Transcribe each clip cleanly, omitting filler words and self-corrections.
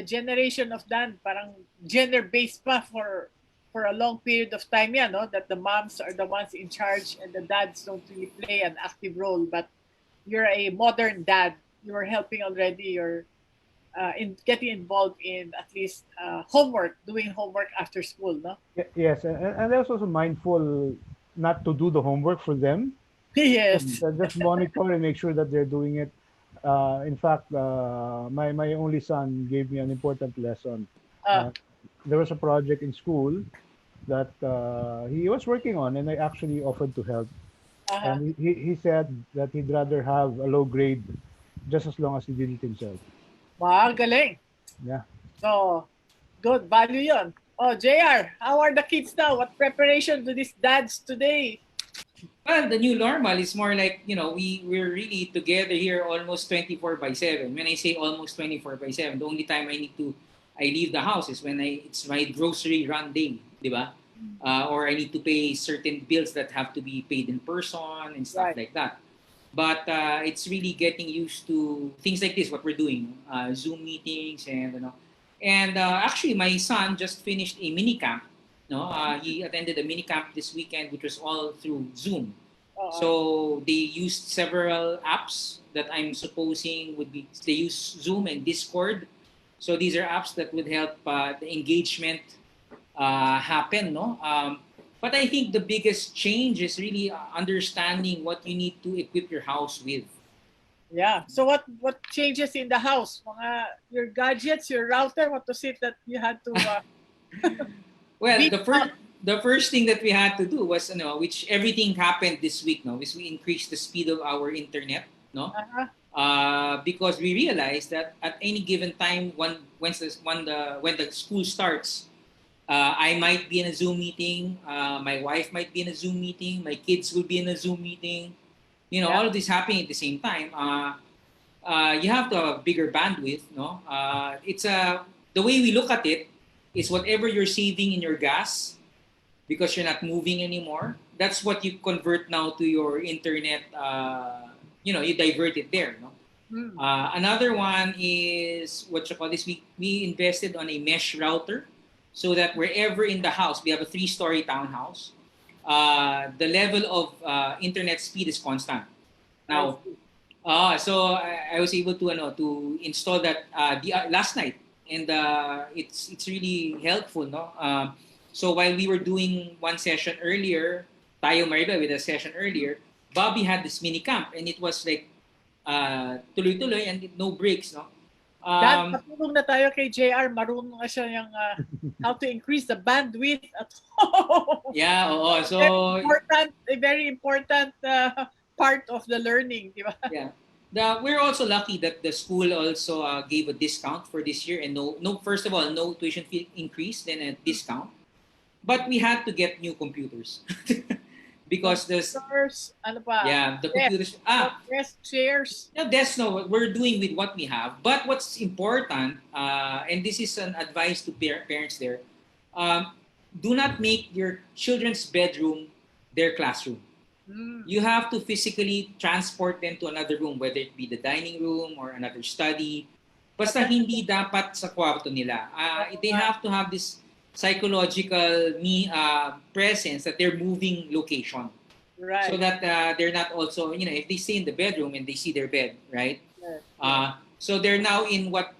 generation of Dan, parang gender-based pa for a long period of time yan, no? That the moms are the ones in charge and the dads don't really play an active role. But you're a modern dad. You're helping already. You're in getting involved in at least homework, doing homework after school, no? Yes, and I was also mindful not to do the homework for them. Yes. Just monitor and make sure that they're doing it. In fact, my only son gave me an important lesson. Uh, Uh, there was a project in school that he was working on, and I actually offered to help. uh-huh. And he said that he'd rather have a low grade just as long as he did it himself. Wow, galing. Yeah. So, good. Value yon. Oh, JR, how are the kids now? What preparation do these dads today? Well, the new normal is more like, we're really together here almost 24 by 7. When I say almost 24 by 7, the only time I leave the house is when it's my grocery run day, di ba? Or I need to pay certain bills that have to be paid in person and stuff Right. like that. But it's really getting used to things like this, what we're doing, Zoom meetings and actually my son just finished a mini camp. No, he attended a mini camp this weekend, which was all through Zoom. So they used several apps that I'm supposing they use Zoom and Discord. So these are apps that would help the engagement happen, no? But I think the biggest change is really understanding what you need to equip your house with. Yeah. So what changes in the house? Mga your gadgets, your router, what was it that you had to Well, beat up? the first thing that we had to do was, which everything happened this week, no, is we increased the speed of our internet, no, because we realized that at any given time, when the school starts, I might be in a Zoom meeting, my wife might be in a Zoom meeting, my kids will be in a Zoom meeting, all of this happening at the same time. You have to have a bigger bandwidth, no? It's the way we look at it is whatever you're saving in your gas because you're not moving anymore. That's what you convert now to your internet. You divert it there, no? Another one is what you call this. We invested on a mesh router so that wherever in the house we have a 3-story townhouse, the level of internet speed is constant. Now, so I was able to install that last night, and it's really helpful, no. So while we were doing one session earlier, tayo Maribel with a session earlier, Bobby had this mini camp, and it was like tuloy-tuloy and no breaks, no. Dan, patulong na tayo kay JR. Marunong na siya yung how to increase the bandwidth at home. Yeah, oo. So a very important part of the learning, di ba? Yeah. We're also lucky that the school also gave a discount for this year, and first of all, no tuition fee increase, then a discount. But we had to get new computers because the computers. Desk chairs. No, that's not what we're doing with what we have. But what's important, and this is an advice to parents there, do not make your children's bedroom their classroom. You have to physically transport them to another room, whether it be the dining room or another study. Basta hindi dapat sa kwarto nila. They have to have this psychological presence that they're moving location. Right. So that they're not also, if they stay in the bedroom and they see their bed, right? Yes. So they're now in what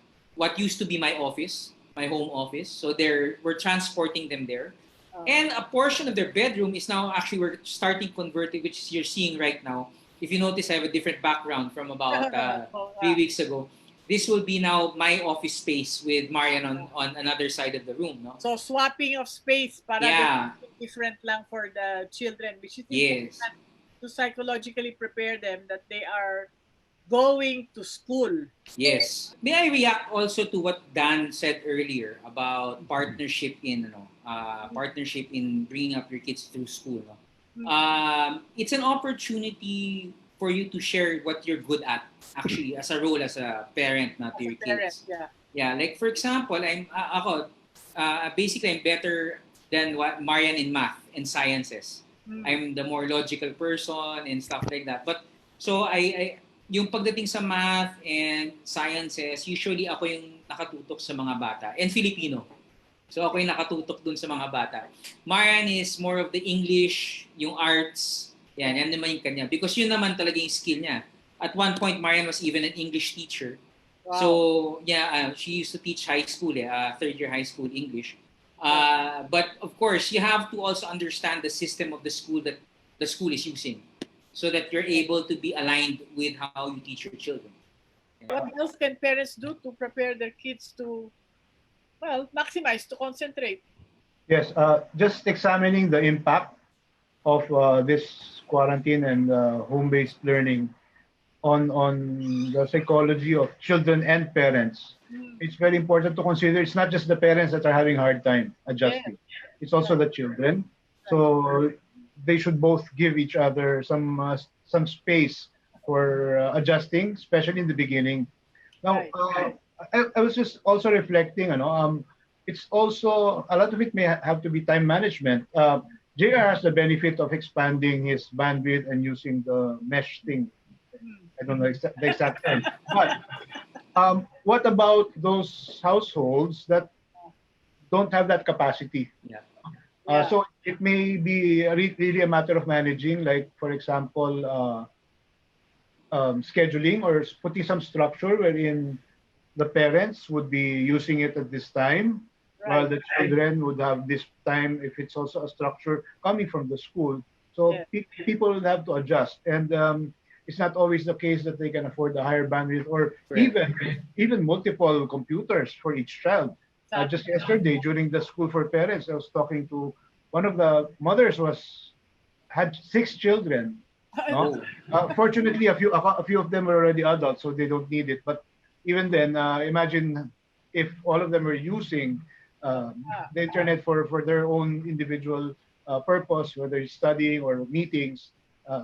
used to be my office, my home office. So we're transporting them there. And a portion of their bedroom is now actually we're starting converting, which you're seeing right now. If you notice, I have a different background from about 3 weeks ago. This will be now my office space with Marian on another side of the room. No? So swapping of space para different lang for the children, which is important to psychologically prepare them that they are going to school. Yes. May I react also to what Dan said earlier about partnership in bringing up your kids through school. No? It's an opportunity for you to share what you're good at, actually, as a role as a parent, not to your kids. Yeah. Like for example, basically I'm better than what Marian in math and sciences. I'm the more logical person and stuff like that. But so yung pagdating sa math and sciences, usually ako yung nakatutok sa mga bata. And Filipino. So ako yung nakatutok dun sa mga bata. Marian is more of the English, yung arts. Yan naman yung kanya. Because yun naman talaga yung skill niya. At one point, Marian was even an English teacher. Wow. So, she used to teach high school, third year high school English. But of course, you have to also understand the system of the school that the school is using so that you're able to be aligned with how you teach your children. What else can parents do to prepare their kids to, well, maximize, to concentrate? Yes, just examining the impact of this quarantine and home-based learning on the psychology of children and parents. It's very important to consider it's not just the parents that are having a hard time adjusting. It's also the children. So they should both give each other some space for adjusting, especially in the beginning. Now, I was just also reflecting, it's also a lot of it may have to be time management. JR has the benefit of expanding his bandwidth and using the mesh thing. I don't know the exact term. But what about those households that don't have that capacity? So it may be really a matter of managing, like, for example, scheduling or putting some structure wherein the parents would be using it at this time, while the children would have this time if it's also a structure coming from the school. So people will have to adjust. And it's not always the case that they can afford the higher bandwidth or even multiple computers for each child. Just yesterday during the school for parents, I was talking to one of the mothers had 6 children. No? Fortunately, a few of them were already adults, so they don't need it. But even then, imagine if all of them are using the internet for their own individual purpose, whether it's studying or meetings.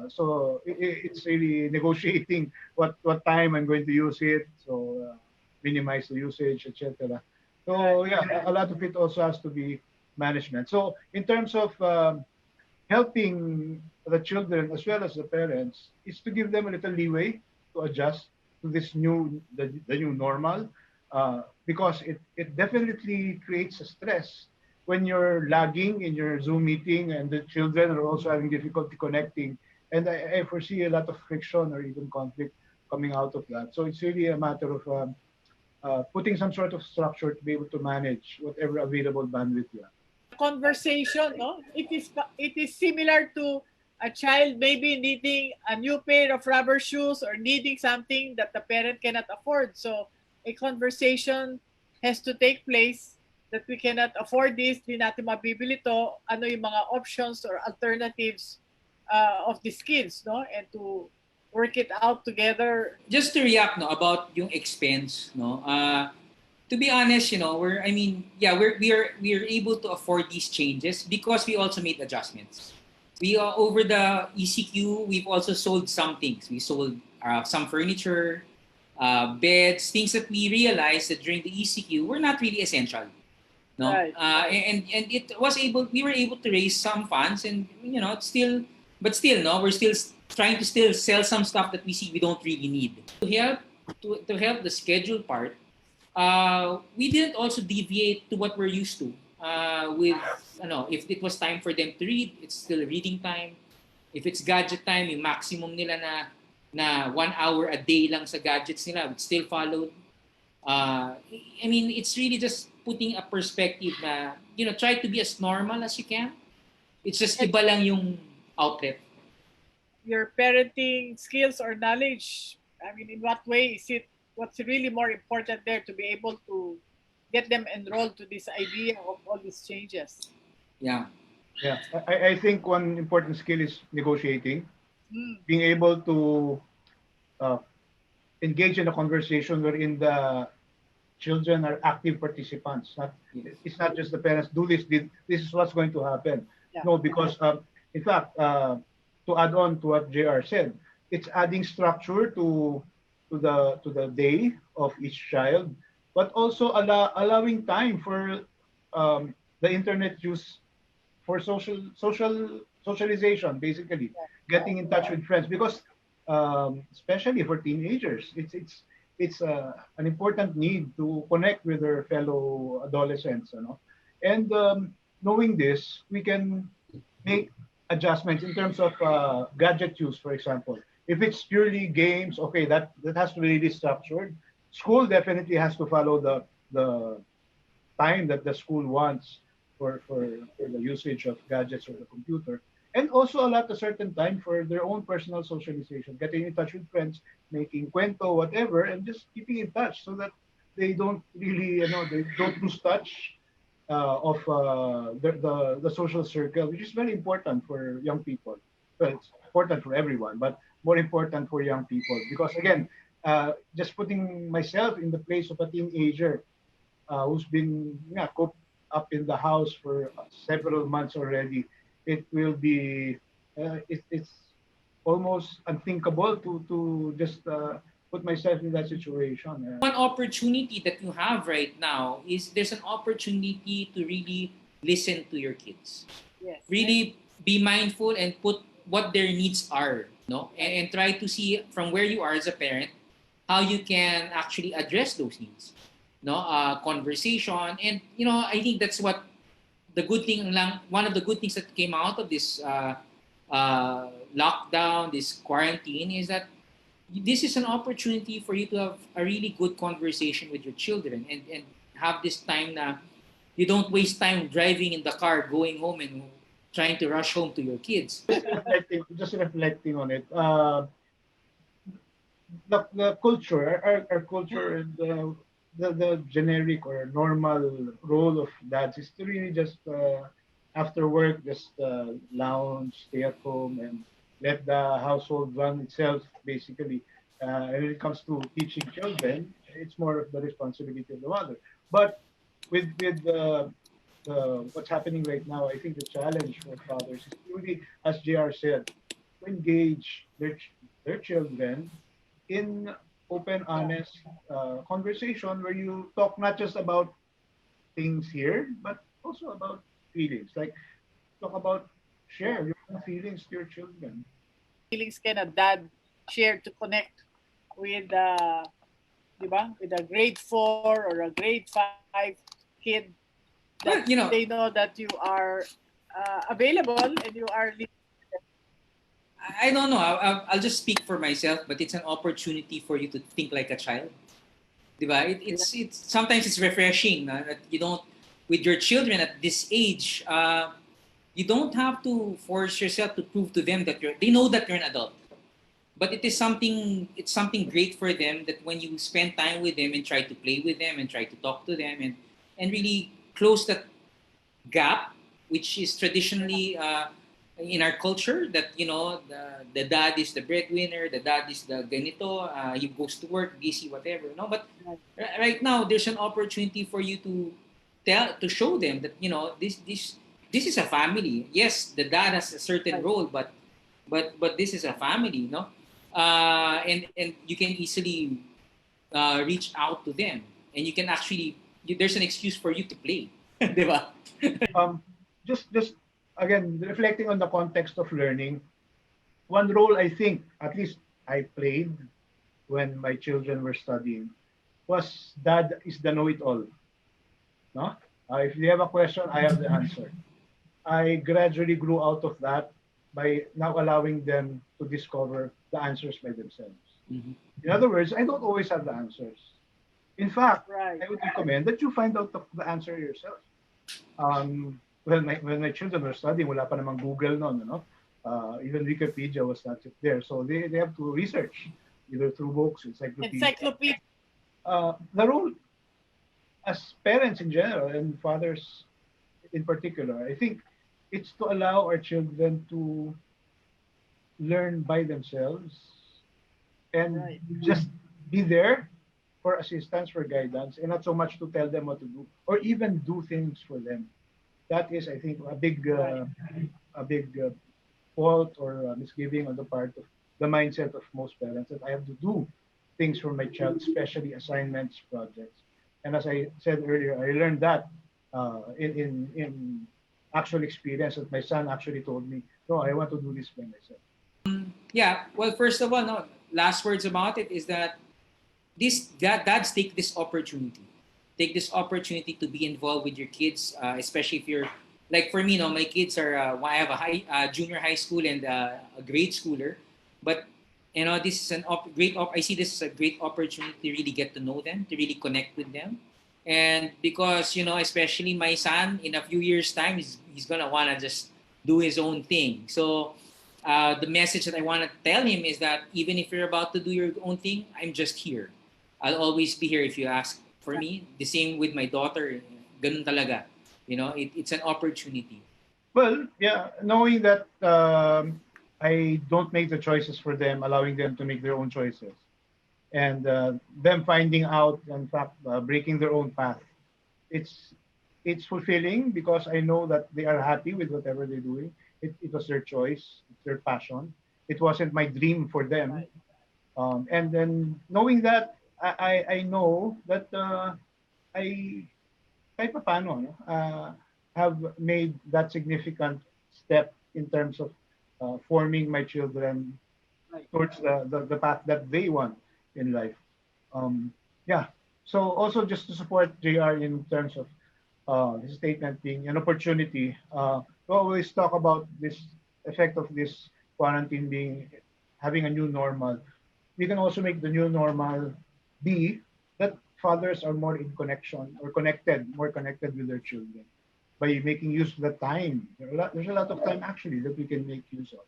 So it's really negotiating what time I'm going to use it, so minimize the usage, etc. So yeah, a lot of it also has to be management. So in terms of helping the children as well as the parents, is to give them a little leeway to adjust to this the new normal, because it definitely creates a stress when you're lagging in your Zoom meeting and the children are also having difficulty connecting. And I foresee a lot of friction or even conflict coming out of that. So it's really a matter of putting some sort of structure to be able to manage whatever available bandwidth you have. Conversation, no? It is similar to a child maybe needing a new pair of rubber shoes or needing something that the parent cannot afford. So a conversation has to take place that we cannot afford this, di natin mabibili to, ano yung mga options or alternatives of these kids, no? And to work it out together. Just to react about yung expense, to be honest, we're able to afford these changes because we also made adjustments. We over the ECQ, we've also sold some things. We sold some furniture, beds, things that we realized that during the ECQ were not really essential. No, and we were able to raise some funds, and we're still trying to sell some stuff that we see we don't really need to help the schedule part. We didn't also deviate to what we're used to. If it was time for them to read, it's still reading time. If it's gadget time, yung maximum nila na 1 hour a day lang sa gadgets nila, it's still followed. It's really just putting a perspective na, try to be as normal as you can. It's just iba lang yung outlet. Your parenting skills or knowledge, in what way is it, what's really more important there to be able to get them enrolled to this idea of all these changes? Yeah. I think one important skill is negotiating. Being able to engage in a conversation wherein the children are active participants. It's not just the parents do this. This is what's going to happen. No, because in fact, to add on to what JR said, it's adding structure to the day of each child, but also allowing time for the internet use for socialization, basically getting in touch with friends. Because especially for teenagers. It's an important need to connect with their fellow adolescents, you know. And knowing this, we can make adjustments in terms of gadget use, for example. If it's purely games, okay, that has to be really structured. School definitely has to follow the time that the school wants for the usage of gadgets or the computer. And also allot a certain time for their own personal socialization, getting in touch with friends, making cuento, whatever, and just keeping in touch so that they don't really, they don't lose touch of the social circle, which is very important for young people. Well, it's important for everyone, but more important for young people because again, just putting myself in the place of a teenager who's been cooped up in the house for several months already, it will be it's almost unthinkable to just put myself in that situation. One opportunity that you have right now is there's an opportunity to really listen to your kids. Yes. Really be mindful and put what their needs are, no? And try to see from where you are as a parent how you can actually address those needs. No, conversation, and I think that's what the good thing lang. One of the good things that came out of this lockdown, this quarantine, is that this is an opportunity for you to have a really good conversation with your children and have this time na you don't waste time driving in the car, going home and trying to rush home to your kids. Just reflecting on it. The culture, our culture, and the generic or normal role of dads is to really just after work just lounge, stay at home, and let the household run itself. Basically, and when it comes to teaching children, it's more of the responsibility of the mother. But with what's happening right now, I think the challenge for fathers is really, as JR said, to engage their children in open, honest conversation where you talk not just about things here, but also about feelings. Like talk about share your own feelings to your children. Feelings can a dad share to connect with di ba? With a grade 4 or a grade 5 kid that they know that you are available and you are I don't know. I'll just speak for myself, but it's an opportunity for you to think like a child. Diba? It's sometimes it's refreshing that you don't with your children at this age. You don't have to force yourself to prove to them that they know that you're an adult. But it's something great for them that when you spend time with them and try to play with them and try to talk to them and really close that gap, which is traditionally in our culture that the dad is the breadwinner, the dad is the ganito, he goes to work, busy, whatever. No, but right now there's an opportunity for you to show them that this is a family. Yes, the dad has a certain role, but this is a family, no? And you can easily reach out to them, and you can actually there's an excuse for you to play, diba? Just again reflecting on the context of learning, one role I think at least I played when my children were studying was dad is the know-it-all. No, if you have a question, I have the answer. I gradually grew out of that by now allowing them to discover the answers by themselves. Mm-hmm. In other words, I don't always have the answers. In fact, right. I would recommend that you find out the answer yourself. When my children were studying, wala pa namang Google noon, no? Even Wikipedia was not yet there. So they have to research, either through books, encyclopedia. The role as parents in general and fathers in particular, I think it's to allow our children to learn by themselves and just be there for assistance, for guidance, and not so much to tell them what to do or even do things for them. That is, I think, a big fault or misgiving on the part of the mindset of most parents that I have to do things for my child, especially assignments, projects. And as I said earlier, I learned that in actual experience that my son actually told me, no, I want to do this by myself. Yeah, well, first of all, no, last words about it is that dads take this opportunity. Take this opportunity to be involved with your kids, especially if you're like for me. No, my kids are. I have a junior high school and a grade schooler, but this is I see this as a great opportunity to really get to know them, to really connect with them, and because especially my son, in a few years' time, he's gonna wanna just do his own thing. So the message that I want to tell him is that even if you're about to do your own thing, I'm just here. I'll always be here if you ask for me. The same with my daughter. Ganun talaga. It's an opportunity. Well, yeah, knowing that I don't make the choices for them, allowing them to make their own choices, and them finding out, in fact, breaking their own path. It's it's fulfilling because I know that they are happy with whatever they're doing. It was their choice, it's their passion. It wasn't my dream for them. And then knowing that, I know that I kahit paano, no, have made that significant step in terms of forming my children towards the path that they want in life. Yeah. So also just to support JR in terms of his statement being an opportunity, we always talk about this effect of this quarantine being having a new normal. We can also make the new normal be that fathers are more in connection or connected, more connected with their children by making use of the time. There's a lot of time actually that we can make use of,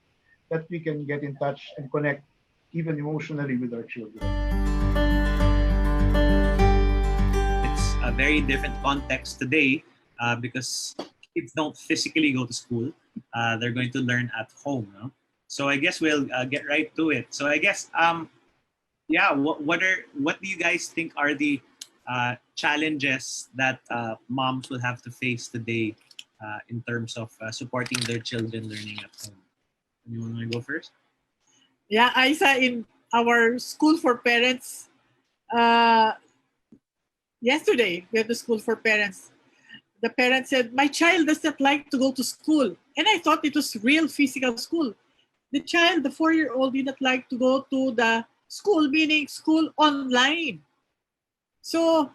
that we can get in touch and connect even emotionally with our children. It's a very different context today because kids don't physically go to school. They're going to learn at home. No? So I guess we'll get right to it. So I guess, yeah, what do you guys think are the challenges that moms will have to face today in terms of supporting their children learning at home? Anyone want to go first? Yeah, Aiza, in our school for parents, uh, yesterday we have the school for parents. The parent said, "My child does not like to go to school," and I thought it was real physical school. The child, the 4-year-old, did not like to go to the school, meaning school online. So,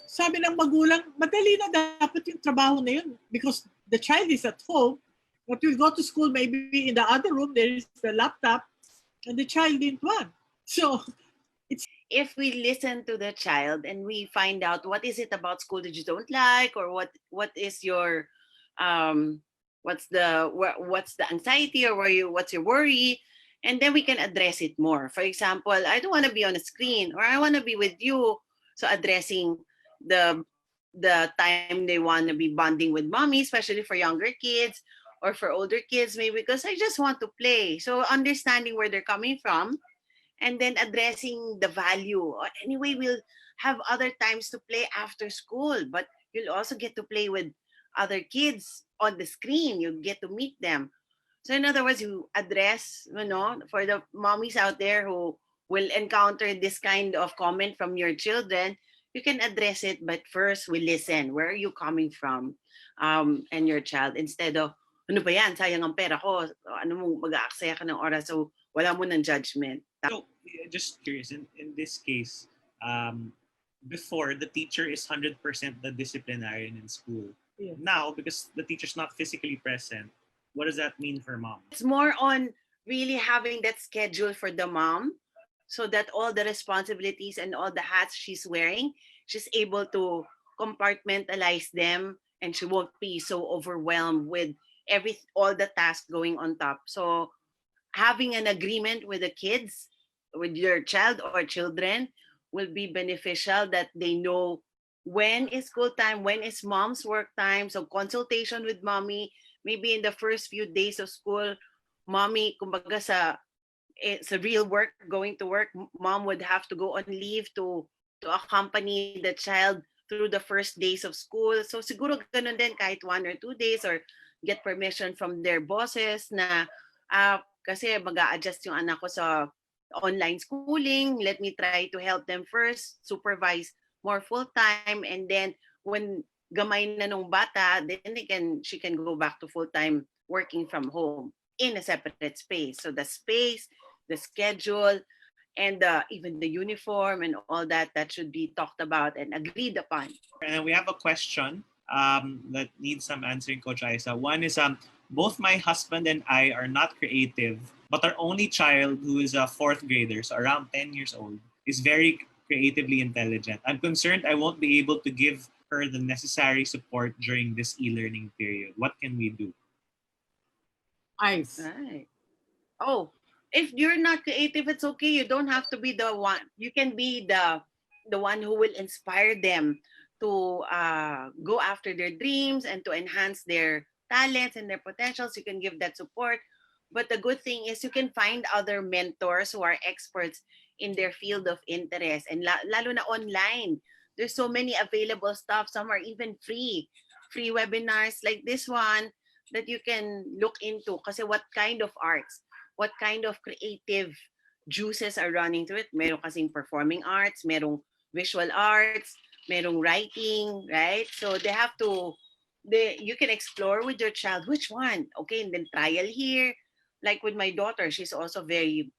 sabi ng magulang, madali na dapat yung trabaho na yun because the child is at home. But you go to school, maybe in the other room, there is the laptop, and the child didn't want. So, if we listen to the child and we find out what is it about school that you don't like, or what is your what's the anxiety, or what's your worry, and then we can address it more. For example, I don't want to be on a screen, or I want to be with you. So addressing the time they want to be bonding with mommy, especially for younger kids or for older kids, maybe because I just want to play. So understanding where they're coming from, and then addressing the value. Anyway, we'll have other times to play after school, but you'll also get to play with other kids on the screen. You get to meet them. So in other words, you address, for the mommies out there who will encounter this kind of comment from your children, you can address it, but first we listen. Where are you coming from? And your child, instead of, ano ba yan? Sayang ang pera ko. Ano mo, mag-aaksaya ka ng oras. So, wala mo ng judgment. So, just curious, in this case, before, the teacher is 100% the disciplinarian in school. Yeah. Now, because the teacher's not physically present, what does that mean for mom? It's more on really having that schedule for the mom, so that all the responsibilities and all the hats she's wearing, she's able to compartmentalize them, and she won't be so overwhelmed with all the tasks going on top. So having an agreement with the kids, with your child or children, will be beneficial, that they know when is school time, when is mom's work time. So consultation with mommy, maybe in the first few days of school, mommy, kumbaga it's a real work, going to work, mom would have to go on leave to accompany the child through the first days of school. So siguro ganun din, kahit 1 or 2 days, or get permission from their bosses na kasi mag-a-adjust yung anak ko sa online schooling, let me try to help them first, supervise more full-time, and then when gamay na nung bata, then she can go back to full-time working from home. in a separate space. So the space, the schedule, and even the uniform and all that, that should be talked about and agreed upon. And we have a question that needs some answering, Coach Aiza. One is both my husband and I are not creative, but our only child, who is a fourth grader, so around 10 years old, is very creatively intelligent. I'm concerned I won't be able to give her the necessary support during this e-learning period. What can we do? Ice. Right. Oh, if you're not creative, it's okay. You don't have to be the one. You can be the one who will inspire them to go after their dreams and to enhance their talents and their potentials. You can give that support. But the good thing is you can find other mentors who are experts in their field of interest, and lalo na online. There's so many available stuff. Some are even free webinars like this one that you can look into. Kasi what kind of arts, what kind of creative juices are running through it. Meron kasing performing arts, merong visual arts, merong writing, right? So they have to, you can explore with your child which one. Okay, and then trial here. Like with my daughter, she's also very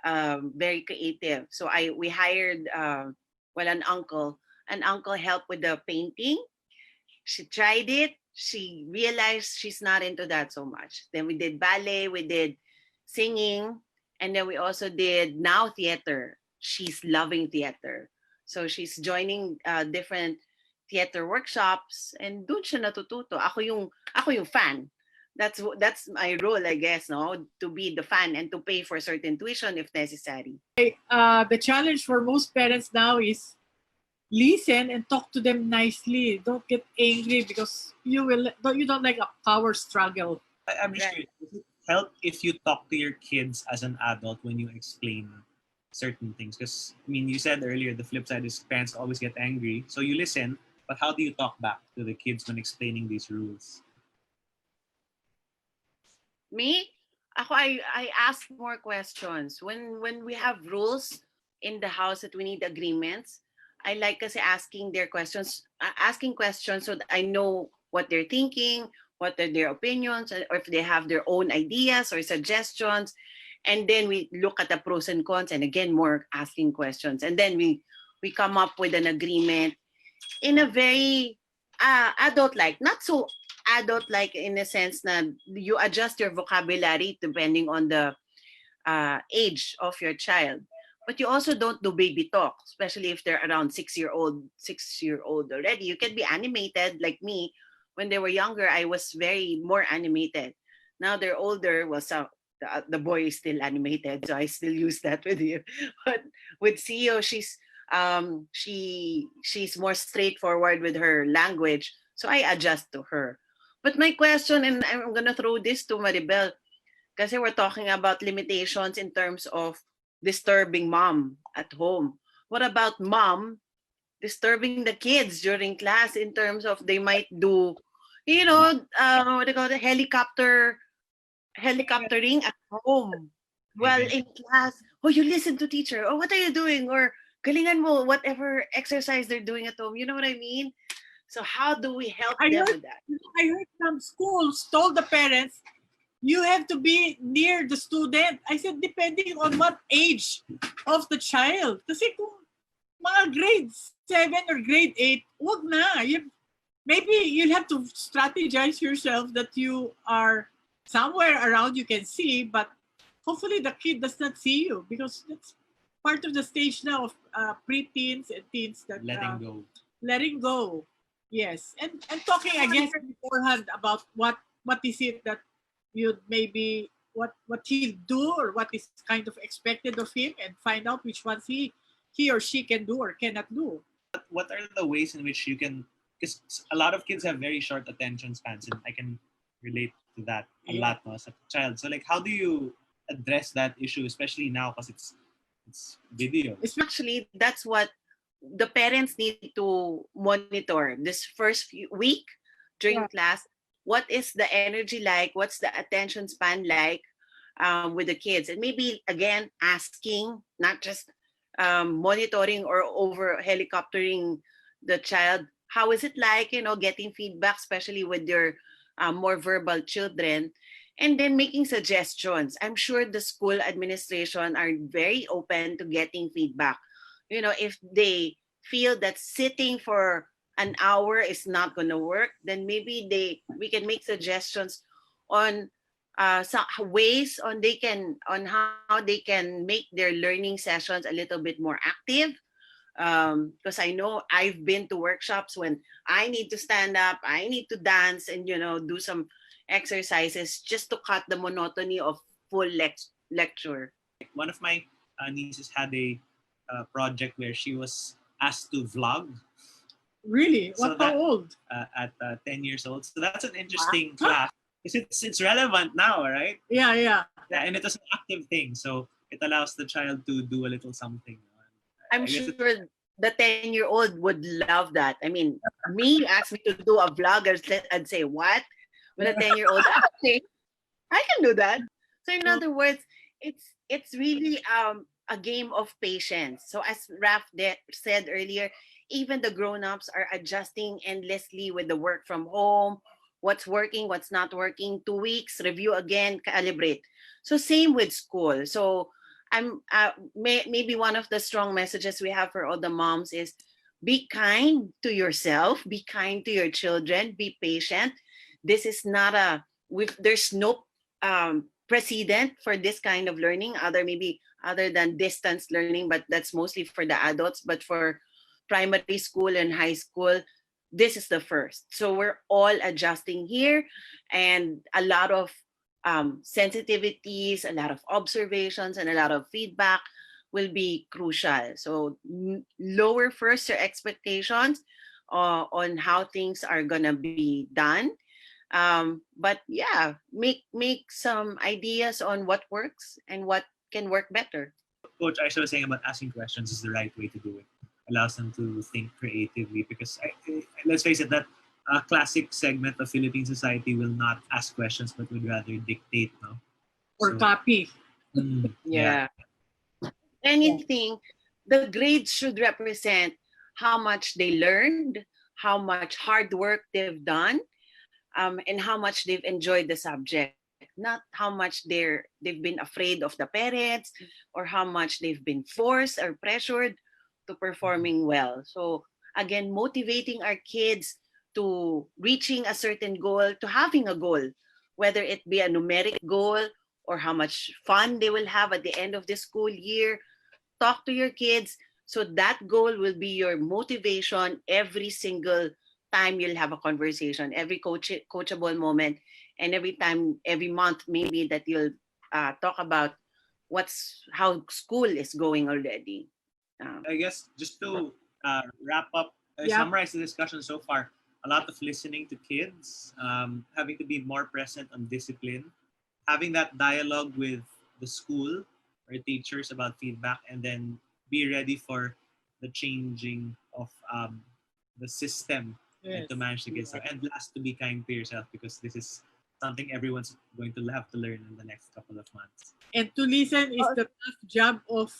creative. So we hired an uncle. An uncle helped with the painting. She tried it. She realized she's not into that so much. Then we did ballet, we did singing, and then we also did now theater. She's loving theater. So she's joining different theater workshops, and dun siya natututo. Ako yung fan. That's my role, I guess, no, to be the fan and to pay for certain tuition if necessary. The challenge for most parents now is listen and talk to them nicely. Don't get angry because you don't like a power struggle. I'm just curious, does it help if you talk to your kids as an adult when you explain certain things? Because I mean, you said earlier the flip side is parents always get angry, so you listen, but how do you talk back to the kids when explaining these rules? Me? I ask more questions. When we have rules in the house that we need agreements, I like kasi asking questions so that I know what they're thinking, what are their opinions, or if they have their own ideas or suggestions. And then we look at the pros and cons, and again, more asking questions. And then we come up with an agreement in a very adult-like, not so adult-like in a sense that you adjust your vocabulary depending on the age of your child. But you also don't do baby talk, especially if they're around 6-year-old already. You can be animated like me. When they were younger, I was very more animated. Now they're older. Well, so the boy is still animated, so I still use that with you. But with CEO, she's more straightforward with her language, so I adjust to her. But my question, and I'm gonna throw this to Maribel, because we're talking about limitations in terms of disturbing mom at home. What about mom disturbing the kids during class in terms of they might do, what they call it, helicoptering at home. Well, in class, oh, you listen to teacher. Oh, what are you doing? Or galingan mo, whatever exercise they're doing at home. You know what I mean? So how do we help them with that? I heard some schools told the parents, you have to be near the student. I said, depending on what age of the child. Kasi kung mga grade 7 or grade 8, wag na. Maybe you'll have to strategize yourself that you are somewhere around you can see, but hopefully the kid does not see you, because that's part of the stage now of pre-teens and teens that letting go. Yes, and talking again beforehand about what is it that you'd maybe what he'll do or what is kind of expected of him, and find out which ones he or she can do or cannot do. What are the ways in which you can, because a lot of kids have very short attention spans, and I can relate to that a lot as a child. So like, how do you address that issue, especially now because it's video? Actually, that's what the parents need to monitor this first week during class. What is the energy like? What's the attention span like with the kids? And maybe again asking, not just monitoring or over helicoptering the child. How is it like, getting feedback, especially with your more verbal children, and then making suggestions. I'm sure the school administration are very open to getting feedback. If they feel that sitting for an hour is not going to work, then maybe we can make suggestions on some ways on how they can make their learning sessions a little bit more active. Because I know I've been to workshops when I need to stand up, I need to dance, and do some exercises just to cut the monotony of full lecture. One of my nieces had a project where she was asked to vlog. Really? So How old? At 10 years old. So that's an interesting class. Because it's relevant now, right? Yeah, yeah. Yeah, and it was an active thing. So it allows the child to do a little something. I'm sure the 10-year-old would love that. I mean, me, you ask me to do a vlog, I'd say, what? With a 10-year-old, okay, I can do that. So in other words, it's really a game of patience. So as Raf said earlier, even the grown-ups are adjusting endlessly with the work from home, what's working, what's not working, 2 weeks, review again, calibrate. So same with school. So maybe one of the strong messages we have for all the moms is be kind to yourself, be kind to your children, be patient. This is not there's no precedent for this kind of learning other than distance learning, but that's mostly for the adults. But for primary school and high school, this is the first. So we're all adjusting here, and a lot of sensitivities, a lot of observations, and a lot of feedback will be crucial. So lower first your expectations on how things are gonna be done. But yeah, make some ideas on what works and what can work better. Coach Aisha was saying about asking questions is the right way to do it. Allows them to think creatively because let's face it, that classic segment of Philippine society will not ask questions but would rather dictate, no? Or copy. Yeah. Anything, the grades should represent how much they learned, how much hard work they've done, and how much they've enjoyed the subject. Not how much they've been afraid of the parents or how much they've been forced or pressured to performing well. So again, motivating our kids to reaching a certain goal, to having a goal, whether it be a numeric goal or how much fun they will have at the end of the school year. Talk to your kids so that goal will be your motivation every single time you'll have a conversation, every coachable moment, and every month maybe that you'll talk about how school is going already. I guess just to wrap up, summarize the discussion so far, a lot of listening to kids, having to be more present on discipline, having that dialogue with the school or teachers about feedback, and then be ready for the changing of the system to manage the kids. And last, to be kind to yourself because this is something everyone's going to have to learn in the next couple of months. And to listen is the tough job of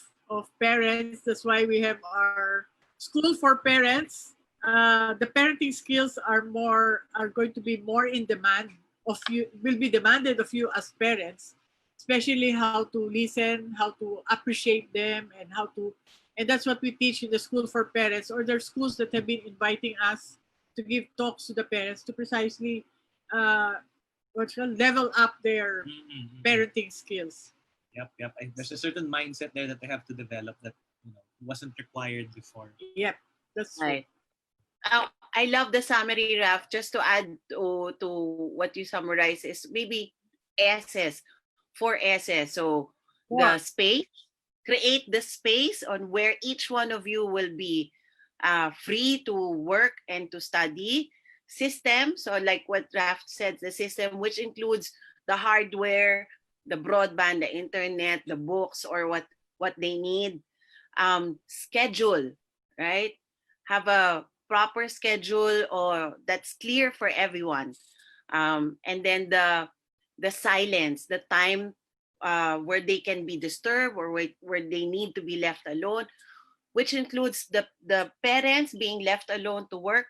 parents. That's why we have our school for parents. The parenting skills are going to be more in demand of you, will be demanded of you as parents, especially how to listen, how to appreciate them, and that's what we teach in the school for parents, or there are schools that have been inviting us to give talks to the parents to precisely level up their parenting skills. Yep. There's a certain mindset there that they have to develop that wasn't required before. Yep, that's right. I love the summary, Raf. Just to add to what you summarize is maybe S's, 4 S's. So the space, create the space on where each one of you will be free to work and to study. System, so like what Raf said, the system, which includes the hardware, the broadband, the internet, the books, or what they need. Schedule, right? Have a proper schedule or that's clear for everyone. And then the silence, the time where they can be disturbed or where they need to be left alone, which includes the parents being left alone to work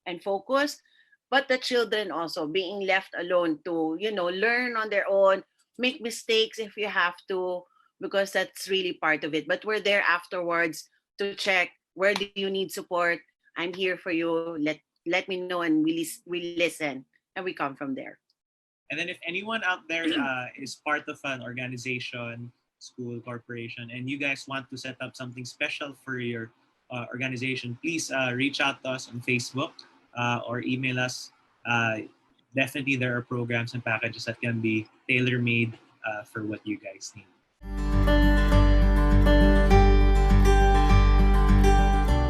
and focus, but the children also being left alone to, learn on their own, make mistakes if you have to, because that's really part of it. But we're there afterwards to check, where do you need support? I'm here for you. Let me know, and we listen, and we come from there. And then if anyone out there is part of an organization, school, corporation, and you guys want to set up something special for your organization, please reach out to us on Facebook or email us. Definitely there are programs and packages that can be tailor-made for what you guys need.